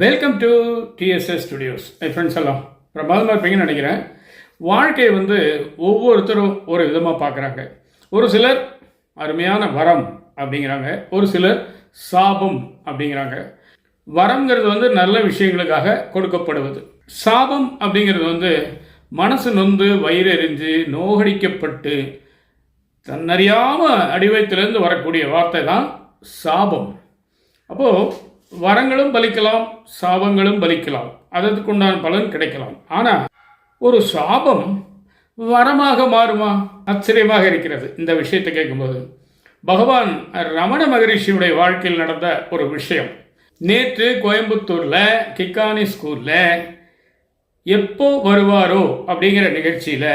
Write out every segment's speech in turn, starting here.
Welcome to TDS studios. Friends எல்லாம் பிரமாதமாக இருப்பீங்கன்னு நினைக்கிறேன். வாழ்க்கையை ஒவ்வொருத்தரும் ஒரு விதமாக பார்க்குறாங்க. ஒரு சிலர் அருமையான வரம் அப்படிங்கிறாங்க, ஒரு சிலர் சாபம் அப்படிங்கிறாங்க. வரம்ங்கிறது நல்ல விஷயங்களுக்காக கொடுக்கப்படுவது. சாபம் அப்படிங்கிறது மனசு நொந்து வயிறெறிஞ்சு நோகடிக்கப்பட்டு தன்னறியாமல் அடிவயத்திலேருந்து வரக்கூடிய வார்த்தை தான் சாபம். அப்போது வரங்களும் பலிக்கலாம், சாபங்களும் பலிக்கலாம், அதற்குண்டான பலன் கிடைக்கலாம். ஆனால் ஒரு சாபம் வரமாக மாறுமா? ஆச்சரியமாக இருக்கிறது இந்த விஷயத்தை கேட்கும்போது. பகவான் ரமண மகரிஷியுடைய வாழ்க்கையில் நடந்த ஒரு விஷயம். நேற்று கோயம்புத்தூரில் கிக்கானி ஸ்கூலில் எப்போ வருவாரோ அப்படிங்கிற நிகழ்ச்சியில்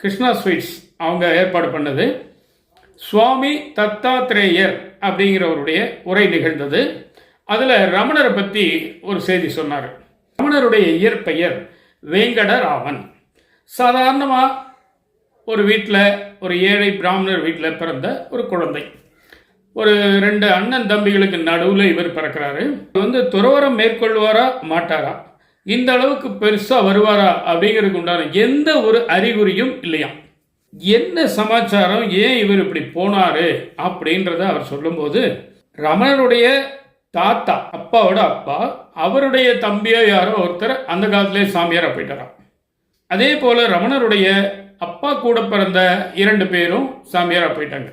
கிருஷ்ணா ஸ்வீட்ஸ் அவங்க ஏற்பாடு பண்ணது. சுவாமி தத்தாத்ரேயர் அப்படிங்கிறவருடைய உரை நிகழ்ந்தது. அதில் ரமணரை பற்றி ஒரு செய்தி சொன்னார். ரமணருடைய இயற்பெயர் வேங்கடராமன். சாதாரணமாக ஒரு வீட்டில், ஒரு ஏழை பிராமணர் வீட்டில் பிறந்த ஒரு குழந்தை. ஒரு 2 அண்ணன் தம்பிகளுக்கு நடுவில் இவர் பிறக்கிறாரு. துறவரம் மேற்கொள்வாரா மாட்டாரா, இந்த அளவுக்கு பெருசாக வருவாரா அப்படிங்கிறதுக்கு உண்டான எந்த ஒரு அறிகுறியும் இல்லையாம். என்ன சமாச்சாரம், ஏன் இவர் இப்படி போனாரு அப்படின்றத அவர் சொல்லும்போது, ரமணருடைய தாத்தா, அப்பாவோட அப்பா, அவருடைய தம்பியோ யாரோ ஒருத்தர் அந்த காலத்திலே சாமியாரா போயிட்டாராம். அதே போல ரமணருடைய அப்பா கூட பிறந்த 2 பேரும் சாமியாரா போயிட்டாங்க.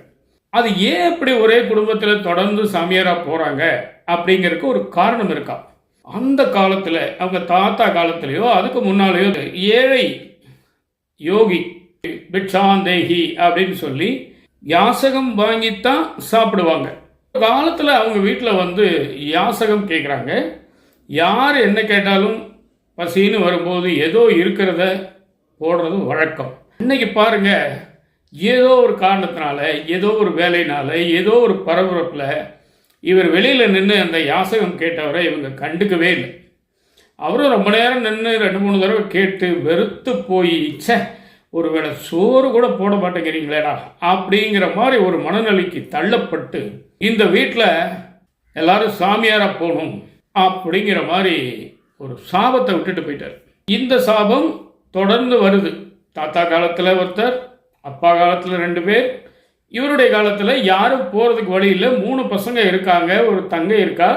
அது ஏன் இப்படி ஒரே குடும்பத்தில் தொடர்ந்து சாமியாரா போறாங்க அப்படிங்கிறதுக்கு ஒரு காரணம் இருக்கா. அந்த காலத்தில், அவங்க தாத்தா காலத்திலேயோ அதுக்கு முன்னாலேயோ ஏழை யோகி பிட்சாந்தேகி அப்படின்னு சொல்லி யாசகம் வாங்கித்தான் சாப்பிடுவாங்க. காலத்தில் அவங்க வீட்டில் யாசகம் கேட்குறாங்க. யார் என்ன கேட்டாலும் பசின்னு வரும்போது ஏதோ இருக்கிறத போடுறது வழக்கம். இன்னைக்கு பாருங்க, ஏதோ ஒரு காரணத்தினால, ஏதோ ஒரு வேலையினால, ஏதோ ஒரு பரபரப்பில் இவர் வெளியில் நின்று அந்த யாசகம் கேட்டவரை இவங்க கண்டுக்கவே இல்லை. அவரும் ரொம்ப நேரம் நின்று 2-3 தடவை கேட்டு வெறுத்து போய், ஒரு வேளை சோறு கூட போட மாட்டேங்கிறீங்களேடா அப்படிங்கிற மாதிரி ஒரு மனநிலைக்கு தள்ளப்பட்டு இந்த வீட்டில் எல்லாரும் சாமியாரா போகணும் அப்படிங்கிற மாதிரி ஒரு சாபத்தை விட்டுட்டு போயிட்டார். இந்த சாபம் தொடர்ந்து வருது. தாத்தா காலத்தில் ஒருத்தர், அப்பா காலத்தில் 2 பேர், இவருடைய காலத்தில் யாரும் போகிறதுக்கு வழி இல்லை. 3 பசங்க இருக்காங்க, ஒரு தங்கை இருக்கா.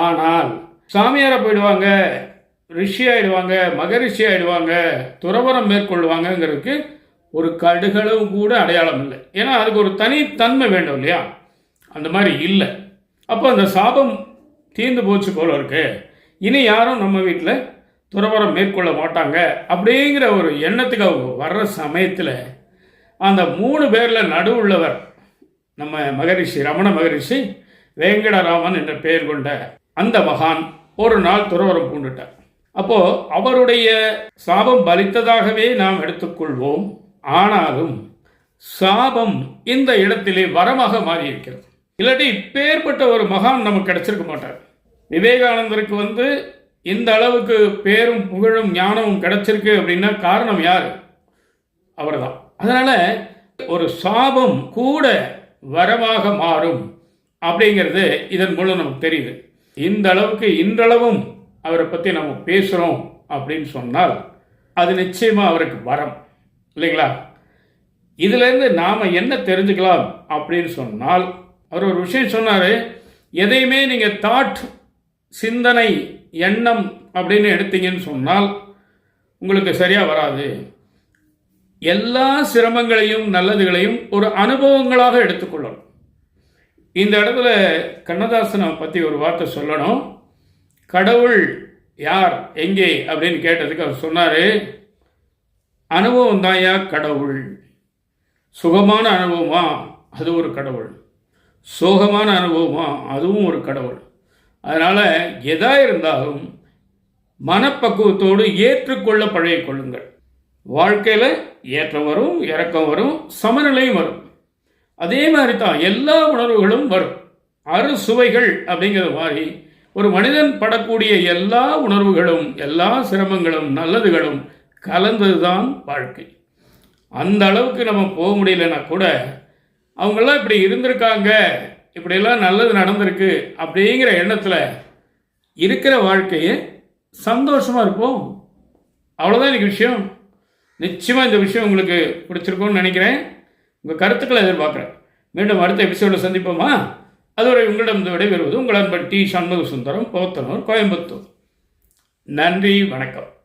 ஆனால் சாமியாரா போயிடுவாங்க, ரிஷி ஆயிடுவாங்க, மகரிஷி ஆயிடுவாங்க, துறவரம் மேற்கொள்வாங்கங்கிறதுக்கு ஒரு கடுகளவு கூட அடையாளம் இல்லை. ஏன்னா அதுக்கு ஒரு தனித்தன்மை வேண்டும் இல்லையா, அந்த மாதிரி இல்லை. அப்போ அந்த சாபம் தீர்ந்து போச்சு போல இருக்கு, இனி யாரும் நம்ம வீட்டில் துறவரம் மேற்கொள்ள மாட்டாங்க அப்படிங்கிற ஒரு எண்ணத்துக்கு அவங்க வர்ற சமயத்தில் அந்த 3 பேரில் நடுவுள்ளவர் நம்ம மகரிஷி, ரமண மகரிஷி, வேங்கடராமன் என்ற பெயர் கொண்ட அந்த மகான் ஒரு நாள் துறவரம் பூண்டுட்டார். அப்போ அவருடைய சாபம் பலித்ததாகவே நாம் எடுத்துக்கொள்வோம். ஆனாலும் சாபம் இந்த இடத்திலே வரமாக மாறி இருக்கிறது. இல்லாட்டி இப்பேற்பட்ட ஒரு மகான் நமக்கு கிடைச்சிருக்க மாட்டார். விவேகானந்தருக்கு இந்த அளவுக்கு பேரும் புகழும் ஞானமும் கிடைச்சிருக்கு அப்படின்னா காரணம் யாரு? அவர்தான். அதனால ஒரு சாபம் கூட வரமாக மாறும் அப்படிங்கிறது இதன் மூலம் நமக்கு தெரியுது. இந்த அளவுக்கு இன்றளவும் அவரை பற்றி நம்ம பேசுகிறோம் அப்படின்னு சொன்னால் அது நிச்சயமாக அவருக்கு வரம் இல்லைங்களா? இதிலேருந்து நாம் என்ன தெரிஞ்சுக்கலாம் அப்படின்னு சொன்னால், அவர் ஒரு விஷயம் சொன்னார். எதையுமே நீங்கள் தாட், சிந்தனை, எண்ணம் அப்படின்னு எடுத்தீங்கன்னு சொன்னால் உங்களுக்கு சரியாக வராது. எல்லா சிரமங்களையும் நல்லதுகளையும் ஒரு அனுபவங்களாக எடுத்துக்கொள்ளணும். இந்த இடத்துல கண்ணதாசனை பற்றி ஒரு வார்த்தை சொல்லணும். கடவுள் யார், எங்கே அப்படின்னு கேட்டதுக்கு அவர் சொன்னார், அனுபவம் தான்யா கடவுள். சுகமான அனுபவமா, அது ஒரு கடவுள். சோகமான அனுபவமா, அதுவும் ஒரு கடவுள். அதனால் எதா இருந்தாலும் மனப்பக்குவத்தோடு ஏற்றுக்கொள்ள பழகிக்கொள்ளுங்கள். வாழ்க்கையில் ஏற்றம் வரும், இறக்கம் வரும், சமநிலையும் வரும். அதே மாதிரி தான் எல்லா உணர்வுகளும் வரும். அறுசுவைகள் அப்படிங்கிற மாதிரி ஒரு மனிதன் படக்கூடிய எல்லா உணர்வுகளும், எல்லா சிரமங்களும், நல்லதுகளும் கலந்ததுதான் வாழ்க்கை. அந்த அளவுக்கு நம்ம போக முடியலன்னா கூட அவங்கெல்லாம் இப்படி இருந்திருக்காங்க, இப்படியெல்லாம் நல்லது நடந்திருக்கு அப்படிங்கிற எண்ணத்தில் இருக்கிற வாழ்க்கையை சந்தோஷமாக இருப்போம். அவ்வளோதான் எனக்கு விஷயம். நிச்சயமாக இந்த விஷயம் உங்களுக்கு பிடிச்சிருக்கும்னு நினைக்கிறேன். உங்கள் கருத்துக்களை எதிர்பார்க்குறேன். மீண்டும் அடுத்த எபிசோடில் சந்திப்போமா? அதுவரை உங்களிடம் விடைபெறுவது உங்கள் அன்பன் டி. சண்முக சுந்தரம், போத்தனூர், கோயம்புத்தூர். நன்றி, வணக்கம்.